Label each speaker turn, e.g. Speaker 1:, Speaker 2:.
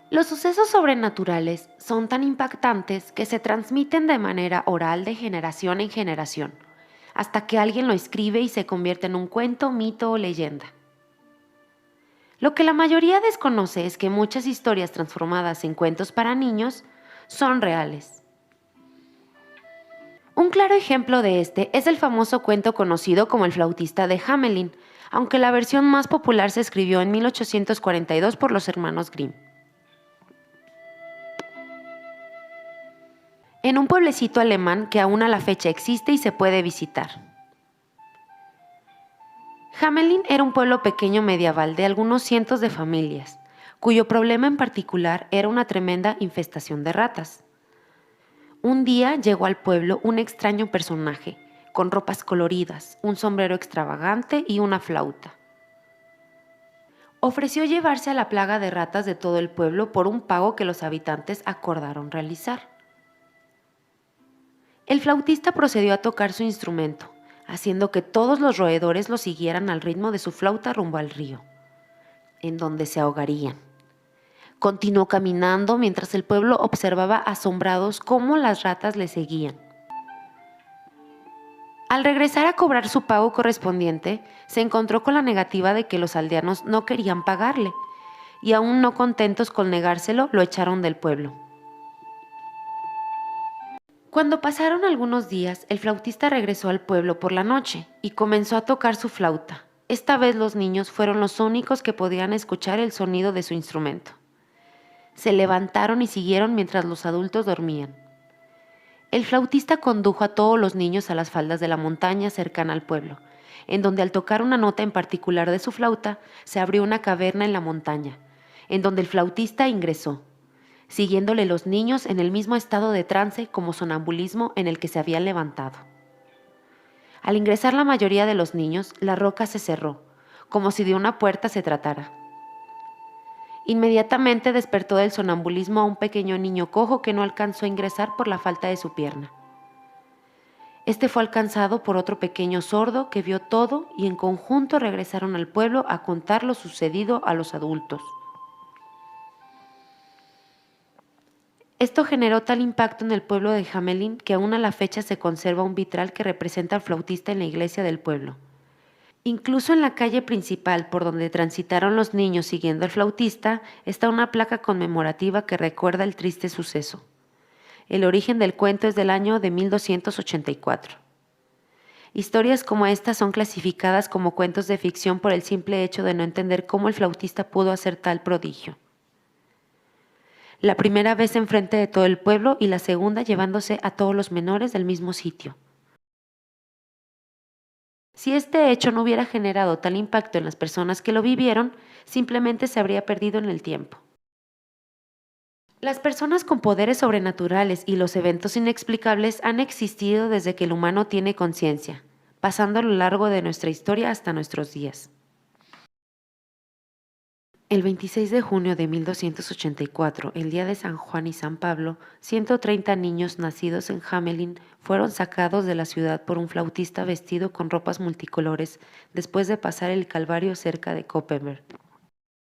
Speaker 1: Los sucesos sobrenaturales son tan impactantes que se transmiten de manera oral de generación en generación, hasta que alguien lo escribe y se convierte en un cuento, mito o leyenda. Lo que la mayoría desconoce es que muchas historias transformadas en cuentos para niños son reales. Un claro ejemplo de este es el famoso cuento conocido como El flautista de Hamelin, aunque la versión más popular se escribió en 1842 por los hermanos Grimm. En un pueblecito alemán que aún a la fecha existe y se puede visitar. Hamelin era un pueblo pequeño medieval de algunos cientos de familias, cuyo problema en particular era una tremenda infestación de ratas. Un día llegó al pueblo un extraño personaje, con ropas coloridas, un sombrero extravagante y una flauta. Ofreció llevarse a la plaga de ratas de todo el pueblo por un pago que los habitantes acordaron realizar. El flautista procedió a tocar su instrumento, haciendo que todos los roedores lo siguieran al ritmo de su flauta rumbo al río, en donde se ahogarían. Continuó caminando mientras el pueblo observaba asombrados cómo las ratas le seguían. Al regresar a cobrar su pago correspondiente, se encontró con la negativa de que los aldeanos no querían pagarle, y aún no contentos con negárselo, lo echaron del pueblo. Cuando pasaron algunos días, el flautista regresó al pueblo por la noche y comenzó a tocar su flauta. Esta vez los niños fueron los únicos que podían escuchar el sonido de su instrumento. Se levantaron y siguieron mientras los adultos dormían. El flautista condujo a todos los niños a las faldas de la montaña cercana al pueblo, en donde al tocar una nota en particular de su flauta, se abrió una caverna en la montaña, en donde el flautista ingresó, siguiéndole los niños en el mismo estado de trance como sonambulismo en el que se habían levantado. Al ingresar la mayoría de los niños, la roca se cerró, como si de una puerta se tratara. Inmediatamente despertó del sonambulismo a un pequeño niño cojo que no alcanzó a ingresar por la falta de su pierna. Este fue alcanzado por otro pequeño sordo que vio todo y en conjunto regresaron al pueblo a contar lo sucedido a los adultos. Esto generó tal impacto en el pueblo de Hamelin que aún a la fecha se conserva un vitral que representa al flautista en la iglesia del pueblo. Incluso en la calle principal por donde transitaron los niños siguiendo al flautista está una placa conmemorativa que recuerda el triste suceso. El origen del cuento es del año de 1284. Historias como estas son clasificadas como cuentos de ficción por el simple hecho de no entender cómo el flautista pudo hacer tal prodigio. La primera vez enfrente de todo el pueblo y la segunda llevándose a todos los menores del mismo sitio. Si este hecho no hubiera generado tal impacto en las personas que lo vivieron, simplemente se habría perdido en el tiempo. Las personas con poderes sobrenaturales y los eventos inexplicables han existido desde que el humano tiene conciencia, pasando a lo largo de nuestra historia hasta nuestros días. El 26 de junio de 1284, el día de San Juan y San Pablo, 130 niños nacidos en Hamelin fueron sacados de la ciudad por un flautista vestido con ropas multicolores después de pasar el Calvario cerca de Koppenberg.